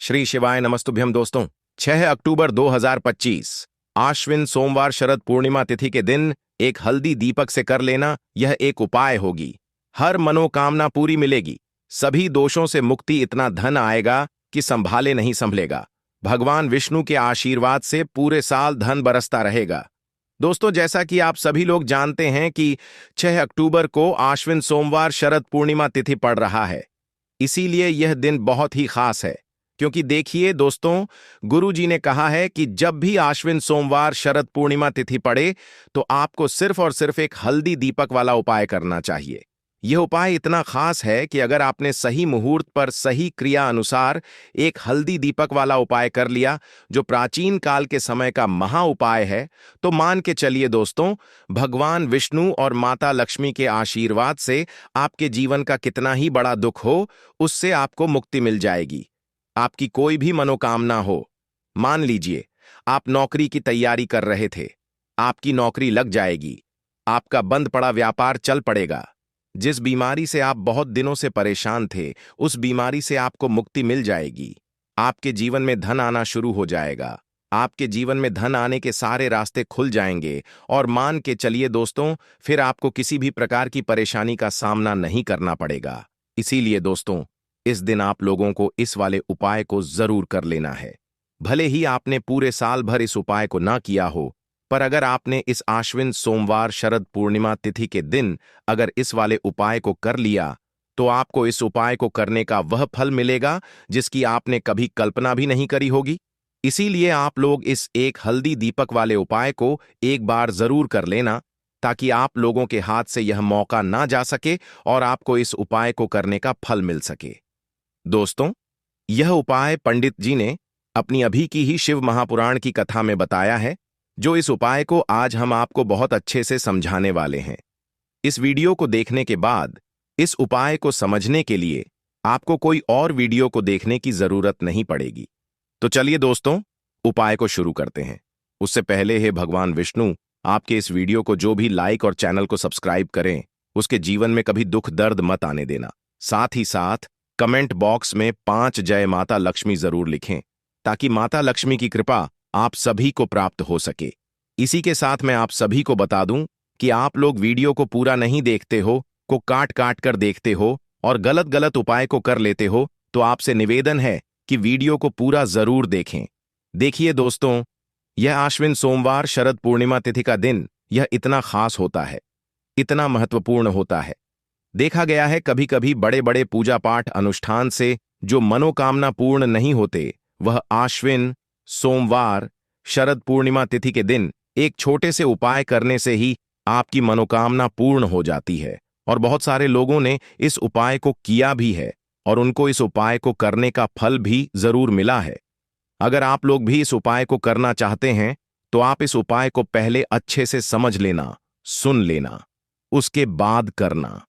श्री शिवाय नमस्तुभ्यम दोस्तों। 6 अक्टूबर 2025 आश्विन सोमवार शरद पूर्णिमा तिथि के दिन एक हल्दी दीपक से कर लेना यह एक उपाय होगी। हर मनोकामना पूरी मिलेगी, सभी दोषों से मुक्ति, इतना धन आएगा कि संभाले नहीं संभलेगा। भगवान विष्णु के आशीर्वाद से पूरे साल धन बरसता रहेगा। दोस्तों, जैसा कि आप सभी लोग जानते हैं कि 6 अक्टूबर को आश्विन सोमवार शरद पूर्णिमा तिथि पड़ रहा है, इसीलिए यह दिन बहुत ही खास है। क्योंकि देखिए दोस्तों, गुरु जी ने कहा है कि जब भी आश्विन सोमवार शरद पूर्णिमा तिथि पड़े तो आपको सिर्फ और सिर्फ एक हल्दी दीपक वाला उपाय करना चाहिए। यह उपाय इतना खास है कि अगर आपने सही मुहूर्त पर सही क्रिया अनुसार एक हल्दी दीपक वाला उपाय कर लिया, जो प्राचीन काल के समय का महा उपाय है, तो मान के चलिए दोस्तों, भगवान विष्णु और माता लक्ष्मी के आशीर्वाद से आपके जीवन का कितना ही बड़ा दुख हो, उससे आपको मुक्ति मिल जाएगी। आपकी कोई भी मनोकामना हो, मान लीजिए आप नौकरी की तैयारी कर रहे थे, आपकी नौकरी लग जाएगी, आपका बंद पड़ा व्यापार चल पड़ेगा, जिस बीमारी से आप बहुत दिनों से परेशान थे उस बीमारी से आपको मुक्ति मिल जाएगी। आपके जीवन में धन आना शुरू हो जाएगा, आपके जीवन में धन आने के सारे रास्ते खुल जाएंगे और मान के चलिए दोस्तों, फिर आपको किसी भी प्रकार की परेशानी का सामना नहीं करना पड़ेगा। इसीलिए दोस्तों, इस दिन आप लोगों को इस वाले उपाय को जरूर कर लेना है। भले ही आपने पूरे साल भर इस उपाय को ना किया हो, पर अगर आपने इस आश्विन सोमवार शरद पूर्णिमा तिथि के दिन अगर इस वाले उपाय को कर लिया, तो आपको इस उपाय को करने का वह फल मिलेगा जिसकी आपने कभी कल्पना भी नहीं करी होगी। इसीलिए आप लोग इस एक हल्दी दीपक वाले उपाय को एक बार जरूर कर लेना, ताकि आप लोगों के हाथ से यह मौका ना जा सके और आपको इस उपाय को करने का फल मिल सके। दोस्तों, यह उपाय पंडित जी ने अपनी अभी की ही शिव महापुराण की कथा में बताया है, जो इस उपाय को आज हम आपको बहुत अच्छे से समझाने वाले हैं। इस वीडियो को देखने के बाद इस उपाय को समझने के लिए आपको कोई और वीडियो को देखने की जरूरत नहीं पड़ेगी। तो चलिए दोस्तों, उपाय को शुरू करते हैं। उससे पहले हे भगवान विष्णु, आपके इस वीडियो को जो भी लाइक और चैनल को सब्सक्राइब करें, उसके जीवन में कभी दुख दर्द मत आने देना। साथ ही साथ कमेंट बॉक्स में 5 जय माता लक्ष्मी जरूर लिखें, ताकि माता लक्ष्मी की कृपा आप सभी को प्राप्त हो सके। इसी के साथ मैं आप सभी को बता दूं कि आप लोग वीडियो को पूरा नहीं देखते हो, को काट काट कर देखते हो और गलत गलत उपाय को कर लेते हो, तो आपसे निवेदन है कि वीडियो को पूरा जरूर देखें। देखिए दोस्तों, यह आश्विन सोमवार शरद पूर्णिमा तिथि का दिन यह इतना खास होता है, इतना महत्वपूर्ण होता है। देखा गया है कभी कभी बड़े बड़े पूजा पाठ अनुष्ठान से जो मनोकामना पूर्ण नहीं होते, वह आश्विन सोमवार शरद पूर्णिमा तिथि के दिन एक छोटे से उपाय करने से ही आपकी मनोकामना पूर्ण हो जाती है। और बहुत सारे लोगों ने इस उपाय को किया भी है और उनको इस उपाय को करने का फल भी जरूर मिला है। अगर आप लोग भी इस उपाय को करना चाहते हैं तो आप इस उपाय को पहले अच्छे से समझ लेना, सुन लेना, उसके बाद करना।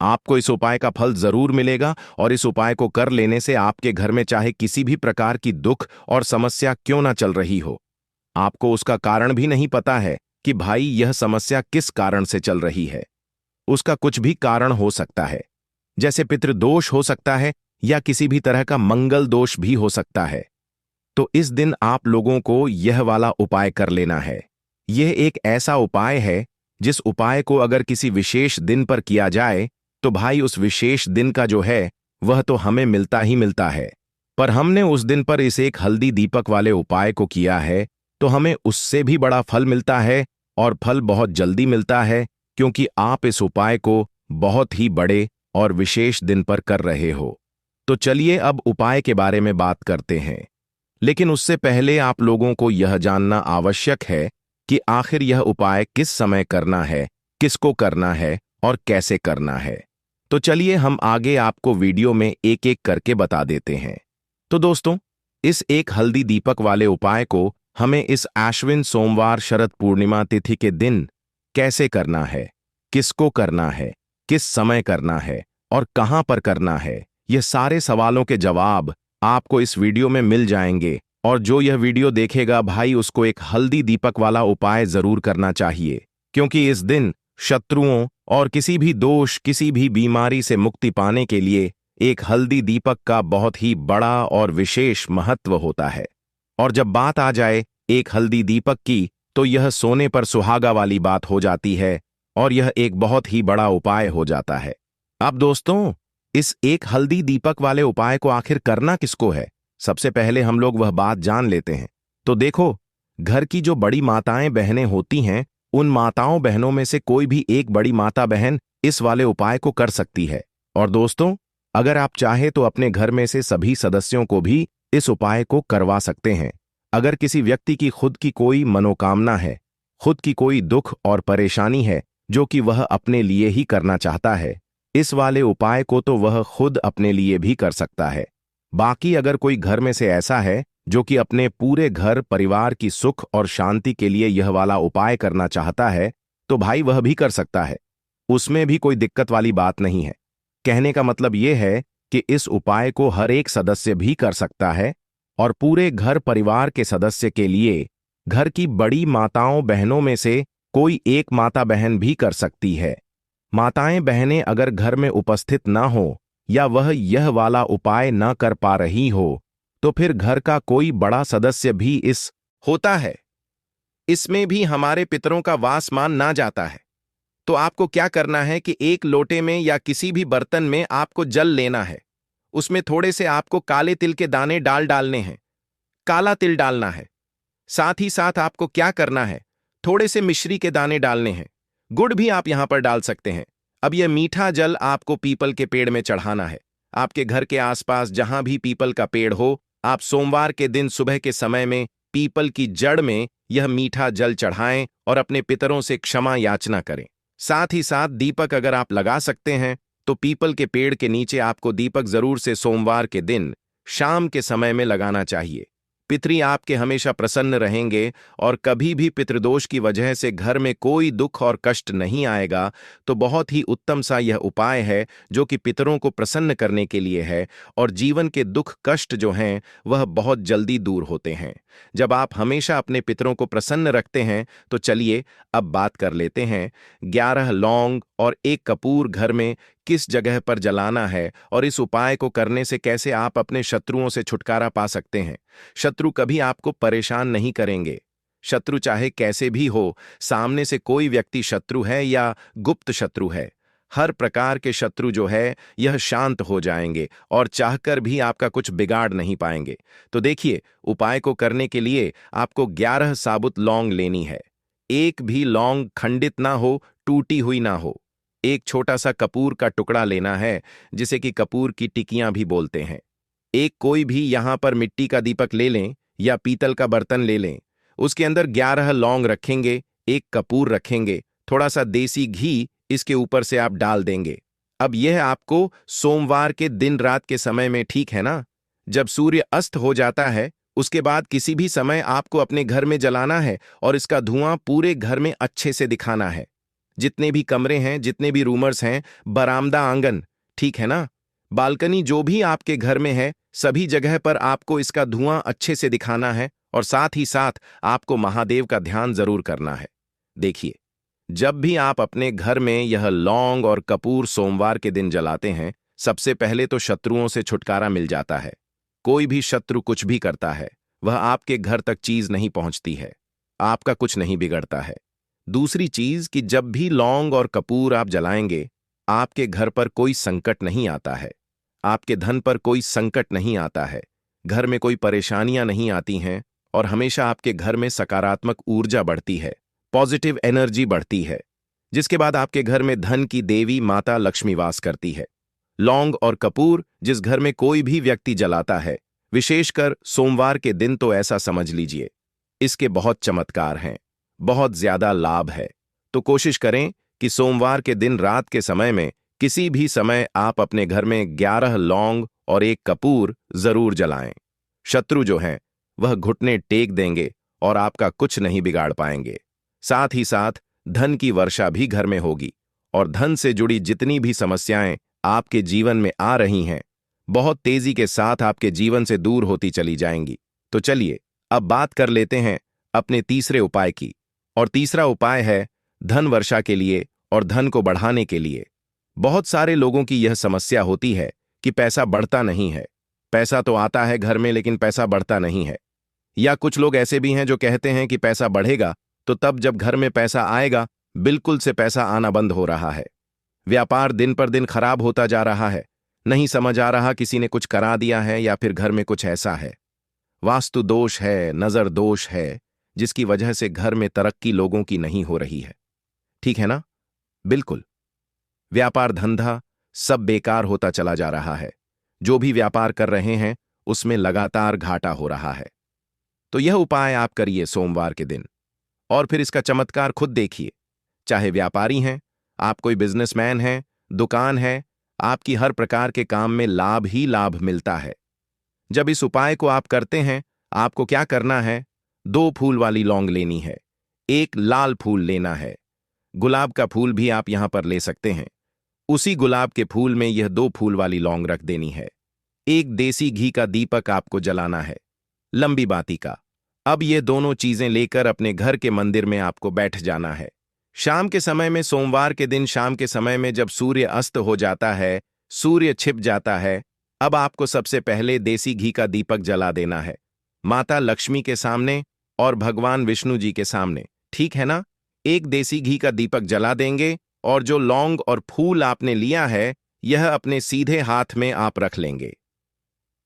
आपको इस उपाय का फल जरूर मिलेगा और इस उपाय को कर लेने से आपके घर में चाहे किसी भी प्रकार की दुख और समस्या क्यों ना चल रही हो, आपको उसका कारण भी नहीं पता है कि भाई यह समस्या किस कारण से चल रही है। उसका कुछ भी कारण हो सकता है, जैसे पितृदोष हो सकता है या किसी भी तरह का मंगल दोष भी हो सकता है। तो इस दिन आप लोगों को यह वाला उपाय कर लेना है। यह एक ऐसा उपाय है जिस उपाय को अगर किसी विशेष दिन पर किया जाए तो भाई उस विशेष दिन का जो है वह तो हमें मिलता ही मिलता है, पर हमने उस दिन पर इस एक हल्दी दीपक वाले उपाय को किया है तो हमें उससे भी बड़ा फल मिलता है और फल बहुत जल्दी मिलता है, क्योंकि आप इस उपाय को बहुत ही बड़े और विशेष दिन पर कर रहे हो। तो चलिए अब उपाय के बारे में बात करते हैं, लेकिन उससे पहले आप लोगों को यह जानना आवश्यक है कि आखिर यह उपाय किस समय करना है, किसको करना है और कैसे करना है। तो चलिए हम आगे आपको वीडियो में एक एक करके बता देते हैं। तो दोस्तों, इस एक हल्दी दीपक वाले उपाय को हमें इस आश्विन सोमवार शरद पूर्णिमा तिथि के दिन कैसे करना है, किसको करना है, किस समय करना है और कहां पर करना है, ये सारे सवालों के जवाब आपको इस वीडियो में मिल जाएंगे। और जो यह वीडियो देखेगा भाई, उसको एक हल्दी दीपक वाला उपाय जरूर करना चाहिए, क्योंकि इस दिन शत्रुओं और किसी भी दोष, किसी भी बीमारी से मुक्ति पाने के लिए एक हल्दी दीपक का बहुत ही बड़ा और विशेष महत्व होता है। और जब बात आ जाए एक हल्दी दीपक की, तो यह सोने पर सुहागा वाली बात हो जाती है और यह एक बहुत ही बड़ा उपाय हो जाता है। अब दोस्तों, इस एक हल्दी दीपक वाले उपाय को आखिर करना किसको है, सबसे पहले हम लोग वह बात जान लेते हैं। तो देखो, घर की जो बड़ी माताएं बहनें होती हैं, उन माताओं बहनों में से कोई भी एक बड़ी माता बहन इस वाले उपाय को कर सकती है। और दोस्तों, अगर आप चाहे तो अपने घर में से सभी सदस्यों को भी इस उपाय को करवा सकते हैं। अगर किसी व्यक्ति की खुद की कोई मनोकामना है, खुद की कोई दुख और परेशानी है जो कि वह अपने लिए ही करना चाहता है, इस वाले उपाय को तो वह खुद अपने लिए भी कर सकता है। बाकी अगर कोई घर में से ऐसा है जो कि अपने पूरे घर परिवार की सुख और शांति के लिए यह वाला उपाय करना चाहता है, तो भाई वह भी कर सकता है। उसमें भी कोई दिक्कत वाली बात नहीं है। कहने का मतलब यह है कि इस उपाय को हर एक सदस्य भी कर सकता है और पूरे घर परिवार के सदस्य के लिए घर की बड़ी माताओं बहनों में से कोई एक माता बहन भी कर सकती है। माताएं बहनें अगर घर में उपस्थित ना हो या वह यह वाला उपाय न कर पा रही हो, तो फिर घर का कोई बड़ा सदस्य भी इस होता है, इसमें भी हमारे पितरों का वास मान ना जाता है। तो आपको क्या करना है कि एक लोटे में या किसी भी बर्तन में आपको जल लेना है। उसमें थोड़े से आपको काले तिल के दाने डालने हैं, काला तिल डालना है। साथ ही साथ आपको क्या करना है, थोड़े से मिश्री के दाने डालने हैं। गुड़ भी आप यहां पर डाल सकते हैं। अब यह मीठा जल आपको पीपल के पेड़ में चढ़ाना है। आपके घर के आसपास जहां भी पीपल का पेड़ हो, आप सोमवार के दिन सुबह के समय में पीपल की जड़ में यह मीठा जल चढ़ाएं और अपने पितरों से क्षमा याचना करें। साथ ही साथ दीपक अगर आप लगा सकते हैं तो पीपल के पेड़ के नीचे आपको दीपक जरूर से सोमवार के दिन शाम के समय में लगाना चाहिए। पितरी आपके हमेशा प्रसन्न रहेंगे और कभी भी पितृदोष की वजह से घर में कोई दुख और कष्ट नहीं आएगा। तो बहुत ही उत्तम सा यह उपाय है जो कि पितरों को प्रसन्न करने के लिए है और जीवन के दुख कष्ट जो हैं वह बहुत जल्दी दूर होते हैं जब आप हमेशा अपने पितरों को प्रसन्न रखते हैं। तो चलिए अब बात कर लेते हैं 11 लौंग और 1 कपूर घर में किस जगह पर जलाना है और इस उपाय को करने से कैसे आप अपने शत्रुओं से छुटकारा पा सकते हैं। शत्रु कभी आपको परेशान नहीं करेंगे। शत्रु चाहे कैसे भी हो, सामने से कोई व्यक्ति शत्रु है या गुप्त शत्रु है, हर प्रकार के शत्रु जो है यह शांत हो जाएंगे और चाहकर भी आपका कुछ बिगाड़ नहीं पाएंगे। तो देखिए, उपाय को करने के लिए आपको 11 साबुत लौंग लेनी है। एक भी लौंग खंडित ना हो, टूटी हुई ना हो। एक छोटा सा कपूर का टुकड़ा लेना है, जिसे कि कपूर की टिकियां भी बोलते हैं। एक कोई भी यहां पर मिट्टी का दीपक ले लें या पीतल का बर्तन ले लें। उसके अंदर 11 लौंग रखेंगे, 1 कपूर रखेंगे, थोड़ा सा देसी घी इसके ऊपर से आप डाल देंगे। अब यह आपको सोमवार के दिन रात के समय में, ठीक है ना, जब सूर्य अस्त हो जाता है उसके बाद किसी भी समय आपको अपने घर में जलाना है और इसका धुआं पूरे घर में अच्छे से दिखाना है। जितने भी कमरे हैं, जितने भी रूमर्स हैं, बरामदा, आंगन, ठीक है ना, बालकनी, जो भी आपके घर में है, सभी जगह पर आपको इसका धुआं अच्छे से दिखाना है और साथ ही साथ आपको महादेव का ध्यान जरूर करना है। देखिए, जब भी आप अपने घर में यह लौंग और कपूर सोमवार के दिन जलाते हैं, सबसे पहले तो शत्रुओं से छुटकारा मिल जाता है। कोई भी शत्रु कुछ भी करता है, वह आपके घर तक चीज नहीं पहुंचती है, आपका कुछ नहीं बिगड़ता है। दूसरी चीज कि जब भी लौंग और कपूर आप जलाएंगे, आपके घर पर कोई संकट नहीं आता है, आपके धन पर कोई संकट नहीं आता है, घर में कोई परेशानियां नहीं आती हैं और हमेशा आपके घर में सकारात्मक ऊर्जा बढ़ती है, पॉजिटिव एनर्जी बढ़ती है, जिसके बाद आपके घर में धन की देवी माता लक्ष्मी वास करती है। लौंग और कपूर जिस घर में कोई भी व्यक्ति जलाता है, विशेषकर सोमवार के दिन, तो ऐसा समझ लीजिए इसके बहुत चमत्कार हैं, बहुत ज्यादा लाभ है। तो कोशिश करें कि सोमवार के दिन रात के समय में किसी भी समय आप अपने घर में 11 लौंग और 1 कपूर जरूर जलाएं। शत्रु जो हैं वह घुटने टेक देंगे और आपका कुछ नहीं बिगाड़ पाएंगे। साथ ही साथ धन की वर्षा भी घर में होगी और धन से जुड़ी जितनी भी समस्याएं आपके जीवन में आ रही हैं, बहुत तेजी के साथ आपके जीवन से दूर होती चली जाएंगी। तो चलिए अब बात कर लेते हैं अपने तीसरे उपाय की। और तीसरा उपाय है धन वर्षा के लिए और धन को बढ़ाने के लिए। बहुत सारे लोगों की यह समस्या होती है कि पैसा बढ़ता नहीं है। पैसा तो आता है घर में, लेकिन पैसा बढ़ता नहीं है। या कुछ लोग ऐसे भी हैं जो कहते हैं कि पैसा बढ़ेगा, तो तब जब घर में पैसा आएगा, बिल्कुल से पैसा आना बंद हो रहा है। व्यापार दिन पर दिन खराब होता जा रहा है। नहीं समझ आ रहा किसी ने कुछ करा दिया है या फिर घर में कुछ ऐसा है, वास्तु दोष है, नजर दोष है, जिसकी वजह से घर में तरक्की लोगों की नहीं हो रही है। ठीक है ना? बिल्कुल। व्यापार धंधा सब बेकार होता चला जा रहा है। जो भी व्यापार कर रहे हैं उसमें लगातार घाटा हो रहा है। तो यह उपाय आप करिए सोमवार के दिन, और फिर इसका चमत्कार खुद देखिए। चाहे व्यापारी हैं, आप कोई बिजनेसमैन हैं, दुकान है, आपकी हर प्रकार के काम में लाभ ही लाभ मिलता है। जब इस उपाय को आप करते हैं, आपको क्या करना है? 2 फूल वाली लौंग लेनी है, 1 लाल फूल लेना है। गुलाब का फूल भी आप यहां पर ले सकते हैं। उसी गुलाब के फूल में यह 2 फूल वाली लौंग रख देनी है। 1 देसी घी का दीपक आपको जलाना है, लंबी बाती का। अब ये दोनों चीजें लेकर अपने घर के मंदिर में आपको बैठ जाना है। शाम के समय में, सोमवार के दिन शाम के समय में, जब सूर्य अस्त हो जाता है, सूर्य छिप जाता है, अब आपको सबसे पहले देसी घी का दीपक जला देना है, माता लक्ष्मी के सामने और भगवान विष्णु जी के सामने। ठीक है ना? 1 देसी घी का दीपक जला देंगे और जो लौंग और फूल आपने लिया है, यह अपने सीधे हाथ में आप रख लेंगे।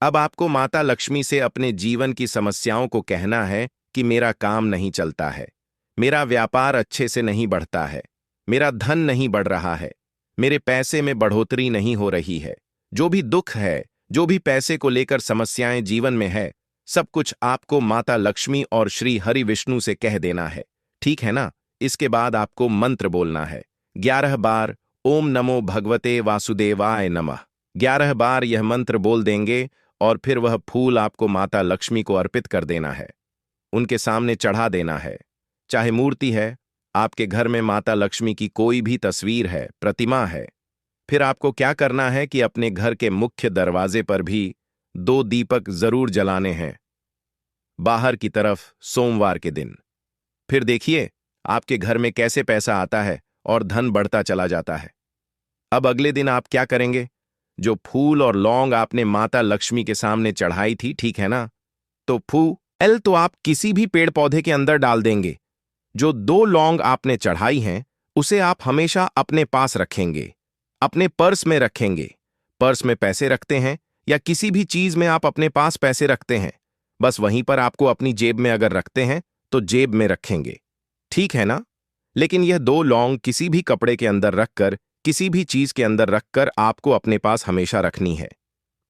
अब आपको माता लक्ष्मी से अपने जीवन की समस्याओं को कहना है कि मेरा काम नहीं चलता है, मेरा व्यापार अच्छे से नहीं बढ़ता है, मेरा धन नहीं बढ़ रहा है, मेरे पैसे में बढ़ोतरी नहीं हो रही है। जो भी दुख है, जो भी पैसे को लेकर समस्याएं जीवन में है, सब कुछ आपको माता लक्ष्मी और श्री हरि विष्णु से कह देना है। ठीक है ना? इसके बाद आपको मंत्र बोलना है 11 बार, ओम नमो भगवते वासुदेवाय नमः। 11 बार यह मंत्र बोल देंगे और फिर वह फूल आपको माता लक्ष्मी को अर्पित कर देना है, उनके सामने चढ़ा देना है। चाहे मूर्ति है, आपके घर में माता लक्ष्मी की कोई भी तस्वीर है, प्रतिमा है, फिर आपको क्या करना है कि अपने घर के मुख्य दरवाजे पर भी 2 दीपक जरूर जलाने हैं, बाहर की तरफ, सोमवार के दिन। फिर देखिए आपके घर में कैसे पैसा आता है और धन बढ़ता चला जाता है। अब अगले दिन आप क्या करेंगे? जो फूल और लौंग आपने माता लक्ष्मी के सामने चढ़ाई थी, ठीक है ना, तो फूल तो आप किसी भी पेड़ पौधे के अंदर डाल देंगे। जो 2 लौंग आपने चढ़ाई हैं, उसे आप हमेशा अपने पास रखेंगे, अपने पर्स में रखेंगे। पर्स में पैसे रखते हैं या किसी भी चीज में आप अपने पास पैसे रखते हैं, बस वहीं पर आपको अपनी जेब में अगर रखते हैं तो जेब में रखेंगे। ठीक है ना? लेकिन यह 2 लौंग किसी भी कपड़े के अंदर रखकर, किसी भी चीज के अंदर रखकर आपको अपने पास हमेशा रखनी है।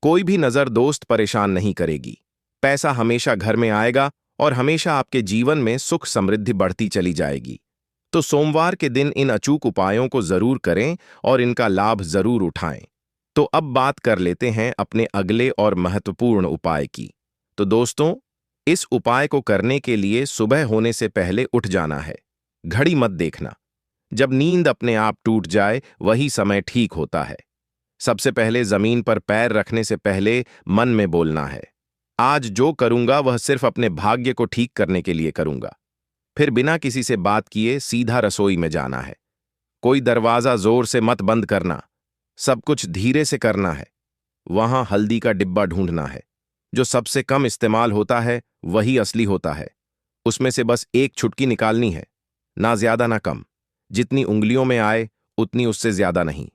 कोई भी नजर दोस्त परेशान नहीं करेगी। पैसा हमेशा घर में आएगा और हमेशा आपके जीवन में सुख समृद्धि बढ़ती चली जाएगी। तो सोमवार के दिन इन अचूक उपायों को जरूर करें और इनका लाभ जरूर उठाएं। तो अब बात कर लेते हैं अपने अगले और महत्वपूर्ण उपाय की। तो दोस्तों, इस उपाय को करने के लिए सुबह होने से पहले उठ जाना है। घड़ी मत देखना। जब नींद अपने आप टूट जाए, वही समय ठीक होता है। सबसे पहले जमीन पर पैर रखने से पहले मन में बोलना है, आज जो करूंगा वह सिर्फ अपने भाग्य को ठीक करने के लिए करूंगा। फिर बिना किसी से बात किए सीधा रसोई में जाना है। कोई दरवाजा जोर से मत बंद करना, सब कुछ धीरे से करना है। वहां हल्दी का डिब्बा ढूंढना है, जो सबसे कम इस्तेमाल होता है वही असली होता है। उसमें से बस 1 चुटकी निकालनी है, ना ज्यादा ना कम। जितनी उंगलियों में आए उतनी, उससे ज्यादा नहीं।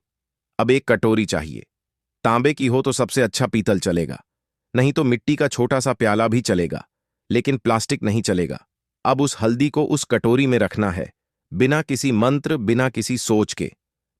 अब 1 कटोरी चाहिए। तांबे की हो तो सबसे अच्छा, पीतल चलेगा, नहीं तो मिट्टी का छोटा सा प्याला भी चलेगा, लेकिन प्लास्टिक नहीं चलेगा। अब उस हल्दी को उस कटोरी में रखना है, बिना किसी मंत्र, बिना किसी सोच के।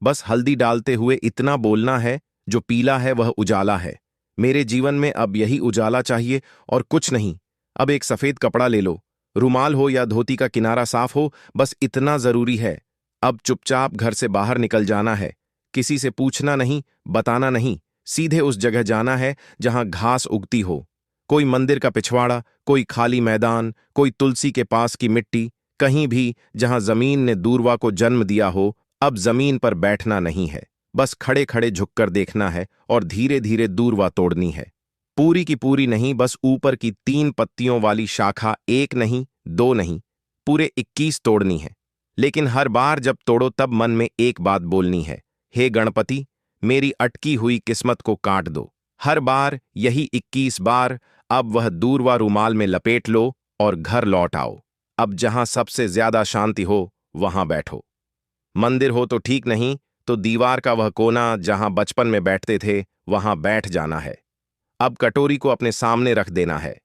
बस हल्दी डालते हुए इतना बोलना है, जो पीला है वह उजाला है। मेरे जीवन में अब यही उजाला चाहिए और कुछ नहीं। अब एक सफेद कपड़ा ले लो, रुमाल हो या धोती का किनारा साफ हो, बस इतना जरूरी है। अब चुपचाप घर से बाहर निकल जाना है। किसी से पूछना नहीं, बताना नहीं, सीधे उस जगह जाना है जहां घास उगती हो। कोई मंदिर का पिछवाड़ा, कोई खाली मैदान, कोई तुलसी के पास की मिट्टी, कहीं भी जहां जमीन ने दूर्वा को जन्म दिया हो। अब जमीन पर बैठना नहीं है, बस खड़े खड़े झुककर देखना है और धीरे धीरे दूर्वा तोड़नी है। पूरी की पूरी नहीं, बस ऊपर की 3 पत्तियों वाली शाखा, 1 नहीं, 2 नहीं, पूरे 21 तोड़नी है। लेकिन हर बार जब तोड़ो तब मन में एक बात बोलनी है, हे गणपति, मेरी अटकी हुई किस्मत को काट दो। हर बार यही 21 बार। अब वह दूरवा रुमाल में लपेट लो और घर लौट आओ। अब जहां सबसे ज्यादा शांति हो वहां बैठो। मंदिर हो तो ठीक, नहीं तो दीवार का वह कोना जहां बचपन में बैठते थे वहां बैठ जाना है। अब कटोरी को अपने सामने रख देना है।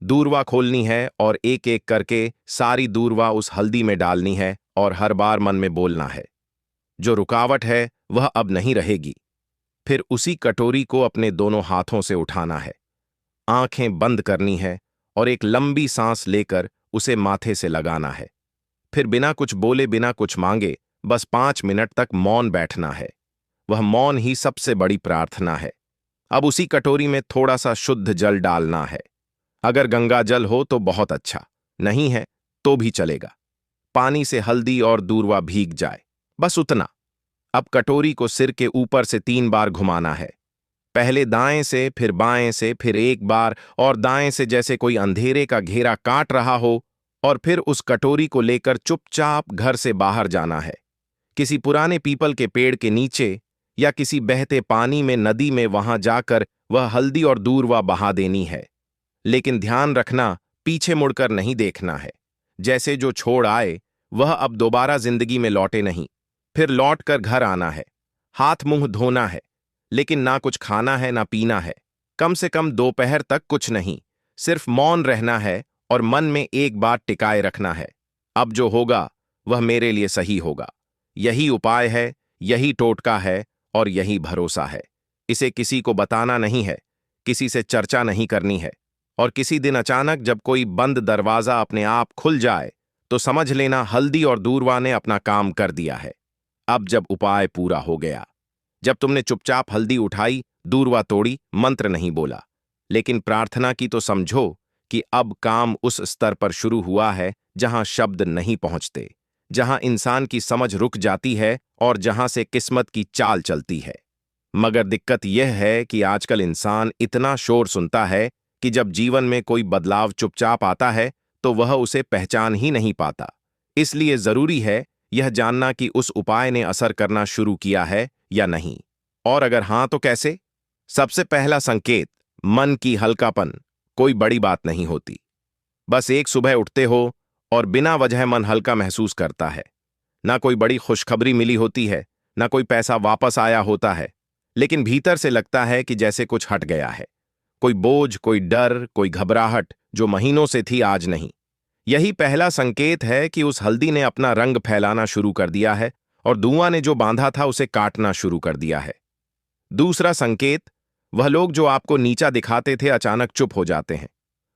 दूरवा खोलनी है और एक एक करके सारी दूरवा उस हल्दी में डालनी है और हर बार मन में बोलना है, जो रुकावट है वह अब नहीं रहेगी। फिर उसी कटोरी को अपने दोनों हाथों से उठाना है, आंखें बंद करनी है और एक लंबी सांस लेकर उसे माथे से लगाना है। फिर बिना कुछ बोले, बिना कुछ मांगे, बस 5 मिनट तक मौन बैठना है। वह मौन ही सबसे बड़ी प्रार्थना है। अब उसी कटोरी में थोड़ा सा शुद्ध जल डालना है। अगर गंगा जल हो तो बहुत अच्छा, नहीं है तो भी चलेगा। पानी से हल्दी और दूरवा भीग जाए, बस उतना। अब कटोरी को सिर के ऊपर से 3 बार घुमाना है। पहले दाएं से, फिर बाएं से, फिर एक बार और दाएं से, जैसे कोई अंधेरे का घेरा काट रहा हो। और फिर उस कटोरी को लेकर चुपचाप घर से बाहर जाना है। किसी पुराने पीपल के पेड़ के नीचे या किसी बहते पानी में, नदी में, वहां जाकर वह हल्दी और दूरवा बहा देनी है। लेकिन ध्यान रखना, पीछे मुड़कर नहीं देखना है। जैसे जो छोड़ आए वह अब दोबारा जिंदगी में लौटे नहीं। फिर लौट कर घर आना है, हाथ मुंह धोना है, लेकिन ना कुछ खाना है ना पीना है। कम से कम दोपहर तक कुछ नहीं, सिर्फ मौन रहना है और मन में एक बात टिकाए रखना है, अब जो होगा वह मेरे लिए सही होगा। यही उपाय है, यही टोटका है और यही भरोसा है। इसे किसी को बताना नहीं है, किसी से चर्चा नहीं करनी है। और किसी दिन अचानक जब कोई बंद दरवाजा अपने आप खुल जाए तो समझ लेना हल्दी और दूरवा ने अपना काम कर दिया है। अब जब उपाय पूरा हो गया, जब तुमने चुपचाप हल्दी उठाई, दूरवा तोड़ी, मंत्र नहीं बोला, लेकिन प्रार्थना की, तो समझो कि अब काम उस स्तर पर शुरू हुआ है जहां शब्द नहीं पहुंचते, जहां इंसान की समझ रुक जाती है और जहां से किस्मत की चाल चलती है। मगर दिक्कत यह है कि आजकल इंसान इतना शोर सुनता है कि जब जीवन में कोई बदलाव चुपचाप आता है तो वह उसे पहचान ही नहीं पाता। इसलिए जरूरी है यह जानना कि उस उपाय ने असर करना शुरू किया है या नहीं, और अगर हां तो कैसे। सबसे पहला संकेत, मन की हल्कापन। कोई बड़ी बात नहीं होती, बस एक सुबह उठते हो और बिना वजह मन हल्का महसूस करता है। ना कोई बड़ी खुशखबरी मिली होती है, ना कोई पैसा वापस आया होता है, लेकिन भीतर से लगता है कि जैसे कुछ हट गया है। कोई बोझ, कोई डर, कोई घबराहट जो महीनों से थी आज नहीं। यही पहला संकेत है कि उस हल्दी ने अपना रंग फैलाना शुरू कर दिया है और धुआं ने जो बांधा था उसे काटना शुरू कर दिया है। दूसरा संकेत, वह लोग जो आपको नीचा दिखाते थे अचानक चुप हो जाते हैं।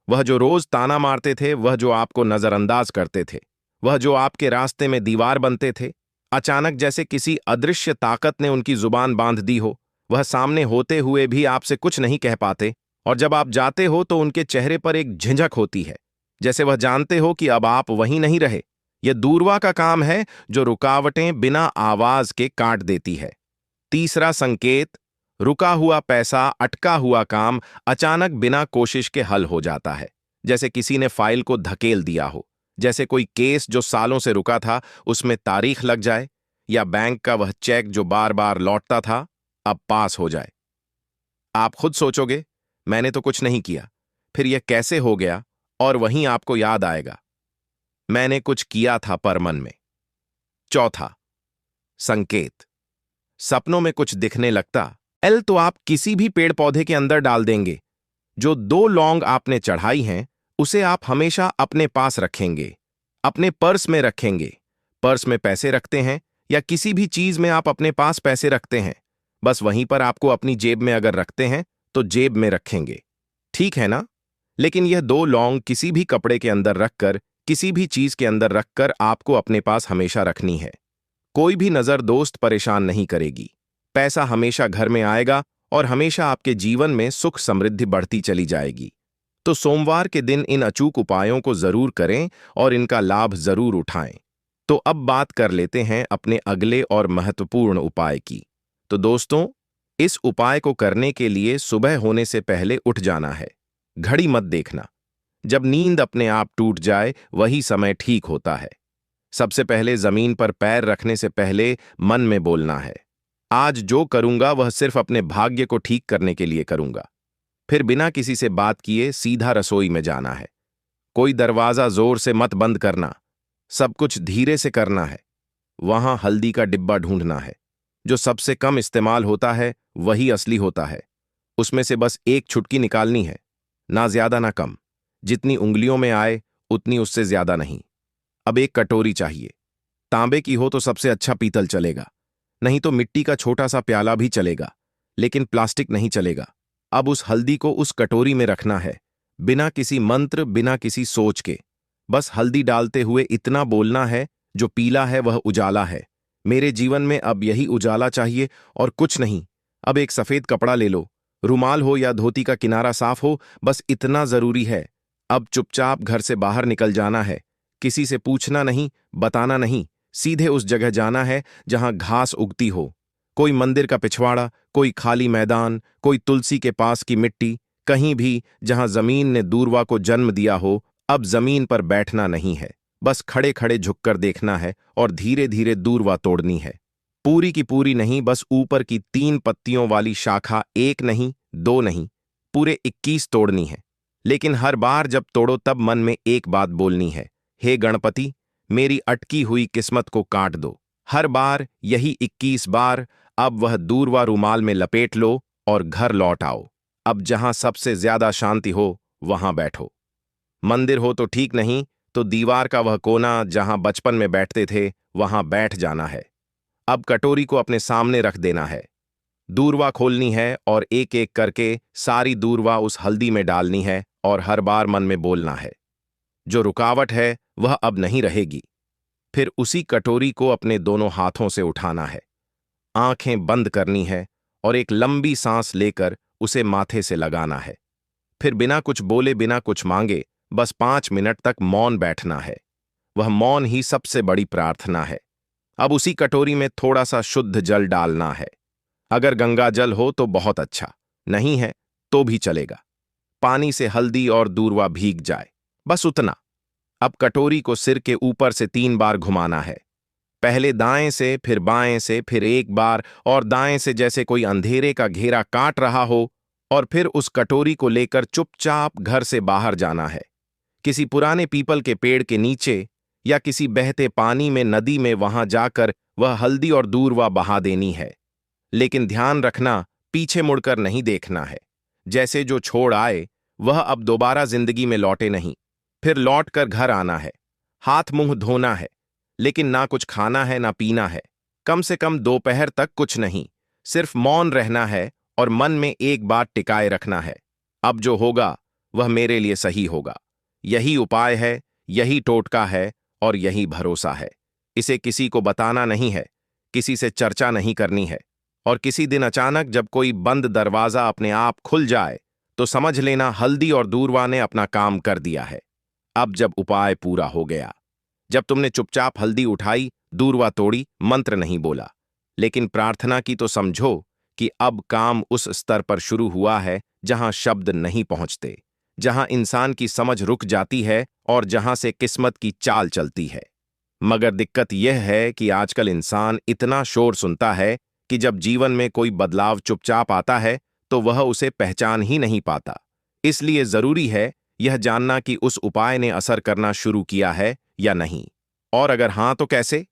वह जो रोज ताना मारते थे, वह जो आपको नजरअंदाज करते थे, वह जो आपके रास्ते में दीवार बनते थे, अचानक जैसे किसी अदृश्य ताकत ने उनकी जुबान बांध दी हो। वह सामने होते हुए भी आपसे कुछ नहीं कह पाते, और जब आप जाते हो तो उनके चेहरे पर एक झिझक होती है, जैसे वह जानते हो कि अब आप वहीं नहीं रहे। यह दूरवा का काम है जो रुकावटें बिना आवाज के काट देती है। तीसरा संकेत, रुका हुआ पैसा, अटका हुआ काम अचानक बिना कोशिश के हल हो जाता है। जैसे किसी ने फाइल को धकेल दिया हो, जैसे कोई केस जो सालों से रुका था उसमें तारीख लग जाए, या बैंक का वह चेक जो बार बार लौटता था अब पास हो जाए। आप खुद सोचोगे मैंने तो कुछ नहीं किया, फिर यह कैसे हो गया, और वहीं आपको याद आएगा मैंने कुछ किया था पर मन में। चौथा संकेत, सपनों में कुछ दिखने लगता तो आप किसी भी पेड़ पौधे के अंदर डाल देंगे। जो 2 लौंग आपने चढ़ाई हैं उसे आप हमेशा अपने पास रखेंगे, अपने पर्स में रखेंगे। पर्स में पैसे रखते हैं या किसी भी चीज में आप अपने पास पैसे रखते हैं, बस वहीं पर आपको अपनी जेब में अगर रखते हैं तो जेब में रखेंगे, ठीक है ना। लेकिन यह 2 लौंग किसी भी कपड़े के अंदर रखकर, किसी भी चीज के अंदर रखकर आपको अपने पास हमेशा रखनी है। कोई भी नजर दोस्त परेशान नहीं करेगी। पैसा हमेशा घर में आएगा और हमेशा आपके जीवन में सुख समृद्धि बढ़ती चली जाएगी। तो सोमवार के दिन इन अचूक उपायों को जरूर करें और इनका लाभ जरूर उठाएं। तो अब बात कर लेते हैं अपने अगले और महत्वपूर्ण उपाय की। तो दोस्तों, इस उपाय को करने के लिए सुबह होने से पहले उठ जाना है। घड़ी मत देखना, जब नींद अपने आप टूट जाए वही समय ठीक होता है। सबसे पहले जमीन पर पैर रखने से पहले मन में बोलना है, आज जो करूंगा वह सिर्फ अपने भाग्य को ठीक करने के लिए करूंगा। फिर बिना किसी से बात किए सीधा रसोई में जाना है। कोई दरवाजा जोर से मत बंद करना, सब कुछ धीरे से करना है। वहां हल्दी का डिब्बा ढूंढना है। जो सबसे कम इस्तेमाल होता है वही असली होता है। उसमें से बस एक चुटकी निकालनी है, ना ज्यादा ना कम। जितनी उंगलियों में आए उतनी, उससे ज्यादा नहीं। अब एक कटोरी चाहिए। तांबे की हो तो सबसे अच्छा, पीतल चलेगा, नहीं तो मिट्टी का छोटा सा प्याला भी चलेगा, लेकिन प्लास्टिक नहीं चलेगा। अब उस हल्दी को उस कटोरी में रखना है, बिना किसी मंत्र, बिना किसी सोच के। बस हल्दी डालते हुए इतना बोलना है, जो पीला है वह उजाला है। मेरे जीवन में अब यही उजाला चाहिए और कुछ नहीं। अब एक सफेद कपड़ा ले लो, रुमाल हो या धोती का किनारा साफ हो, बस इतना जरूरी है। अब चुपचाप घर से बाहर निकल जाना है। किसी से पूछना नहीं, बताना नहीं। सीधे उस जगह जाना है जहां घास उगती हो। कोई मंदिर का पिछवाड़ा, कोई खाली मैदान, कोई तुलसी के पास की मिट्टी, कहीं भी जहां जमीन ने दूर्वा को जन्म दिया हो। अब जमीन पर बैठना नहीं है, बस खड़े खड़े झुककर देखना है और धीरे धीरे दूर्वा तोड़नी है। पूरी की पूरी नहीं, बस ऊपर की 3 पत्तियों वाली शाखा, एक नहीं, 2 नहीं, पूरे 21 तोड़नी है। लेकिन हर बार जब तोड़ो तब मन में एक बात बोलनी है, हे गणपति, मेरी अटकी हुई किस्मत को काट दो। हर बार यही 21 बार। अब वह दूर्वा रुमाल में लपेट लो और घर लौट आओ। अब जहां सबसे ज्यादा शांति हो वहां बैठो। मंदिर हो तो ठीक, नहीं तो दीवार का वह कोना जहां बचपन में बैठते थे वहां बैठ जाना है। अब कटोरी को अपने सामने रख देना है। दूर्वा खोलनी है और एक एक करके सारी दूर्वा उस हल्दी में डालनी है और हर बार मन में बोलना है, जो रुकावट है वह अब नहीं रहेगी। फिर उसी कटोरी को अपने दोनों हाथों से उठाना है, आंखें बंद करनी है और एक लंबी सांस लेकर उसे माथे से लगाना है। फिर बिना कुछ बोले, बिना कुछ मांगे, बस 5 मिनट तक मौन बैठना है। वह मौन ही सबसे बड़ी प्रार्थना है। अब उसी कटोरी में थोड़ा सा शुद्ध जल डालना है। अगर गंगा जल हो तो बहुत अच्छा, नहीं है तो भी चलेगा। पानी से हल्दी और दूर्वा भीग जाए, बस उतना। अब कटोरी को सिर के ऊपर से 3 बार घुमाना है। पहले दाएं से, फिर बाएं से, फिर एक बार और दाएं से, जैसे कोई अंधेरे का घेरा काट रहा हो। और फिर उस कटोरी को लेकर चुपचाप घर से बाहर जाना है। किसी पुराने पीपल के पेड़ के नीचे या किसी बहते पानी में, नदी में, वहां जाकर वह हल्दी और दूर्वा बहा देनी है। लेकिन ध्यान रखना, पीछे मुड़कर नहीं देखना है। जैसे जो छोड़ आए वह अब दोबारा जिंदगी में लौटे नहीं। फिर लौटकर घर आना है, हाथ मुंह धोना है, लेकिन ना कुछ खाना है ना पीना है। कम से कम दोपहर तक कुछ नहीं, सिर्फ मौन रहना है और मन में एक बात टिकाए रखना है, अब जो होगा वह मेरे लिए सही होगा। यही उपाय है, यही टोटका है और यही भरोसा है। इसे किसी को बताना नहीं है, किसी से चर्चा नहीं करनी है। और किसी दिन अचानक जब कोई बंद दरवाजा अपने आप खुल जाए तो समझ लेना हल्दी और दूर्वा ने अपना काम कर दिया है। अब जब उपाय पूरा हो गया, जब तुमने चुपचाप हल्दी उठाई, दूर्वा तोड़ी, मंत्र नहीं बोला, लेकिन प्रार्थना की, तो समझो कि अब काम उस स्तर पर शुरू हुआ है जहां शब्द नहीं पहुंचते, जहां इंसान की समझ रुक जाती है और जहां से किस्मत की चाल चलती है। मगर दिक्कत यह है कि आजकल इंसान इतना शोर सुनता है कि जब जीवन में कोई बदलाव चुपचाप आता है तो वह उसे पहचान ही नहीं पाता। इसलिए जरूरी है यह जानना कि उस उपाय ने असर करना शुरू किया है या नहीं, और अगर हां तो कैसे।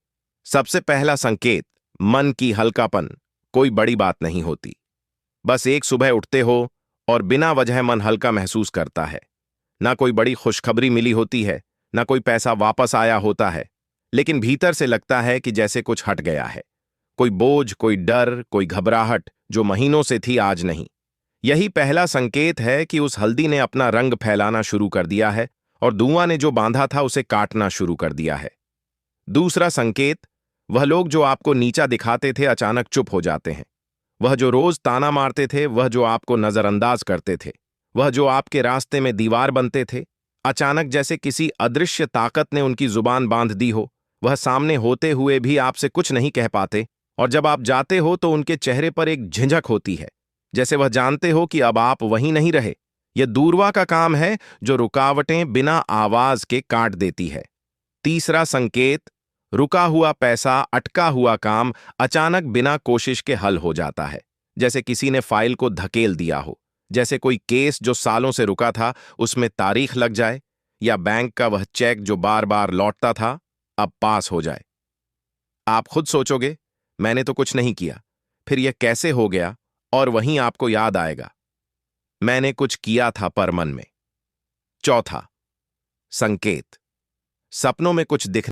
सबसे पहला संकेत, मन की हल्कापन। कोई बड़ी बात नहीं होती, बस एक सुबह उठते हो और बिना वजह मन हल्का महसूस करता है। ना कोई बड़ी खुशखबरी मिली होती है, ना कोई पैसा वापस आया होता है, लेकिन भीतर से लगता है कि जैसे कुछ हट गया है। कोई बोझ, कोई डर, कोई घबराहट जो महीनों से थी, आज नहीं। यही पहला संकेत है कि उस हल्दी ने अपना रंग फैलाना शुरू कर दिया है और धुआं ने जो बांधा था उसे काटना शुरू कर दिया है। दूसरा संकेत, वह लोग जो आपको नीचा दिखाते थे अचानक चुप हो जाते हैं। वह जो रोज ताना मारते थे, वह जो आपको नजरअंदाज करते थे, वह जो आपके रास्ते में दीवार बनते थे, अचानक जैसे किसी अदृश्य ताकत ने उनकी जुबान बांध दी हो। वह सामने होते हुए भी आपसे कुछ नहीं कह पाते, और जब आप जाते हो तो उनके चेहरे पर एक झिझक होती है, जैसे वह जानते हो कि अब आप वहीं नहीं रहे। यह दूर्वा का काम है जो रुकावटें बिना आवाज के काट देती है। तीसरा संकेत, रुका हुआ पैसा, अटका हुआ काम अचानक बिना कोशिश के हल हो जाता है। जैसे किसी ने फाइल को धकेल दिया हो, जैसे कोई केस जो सालों से रुका था उसमें तारीख लग जाए, या बैंक का वह चेक जो बार बार लौटता था अब पास हो जाए। आप खुद सोचोगे, मैंने तो कुछ नहीं किया, फिर यह कैसे हो गया? और वहीं आपको याद आएगा, मैंने कुछ किया था पर मन में। चौथा, संकेत। सपनों में कुछ दिख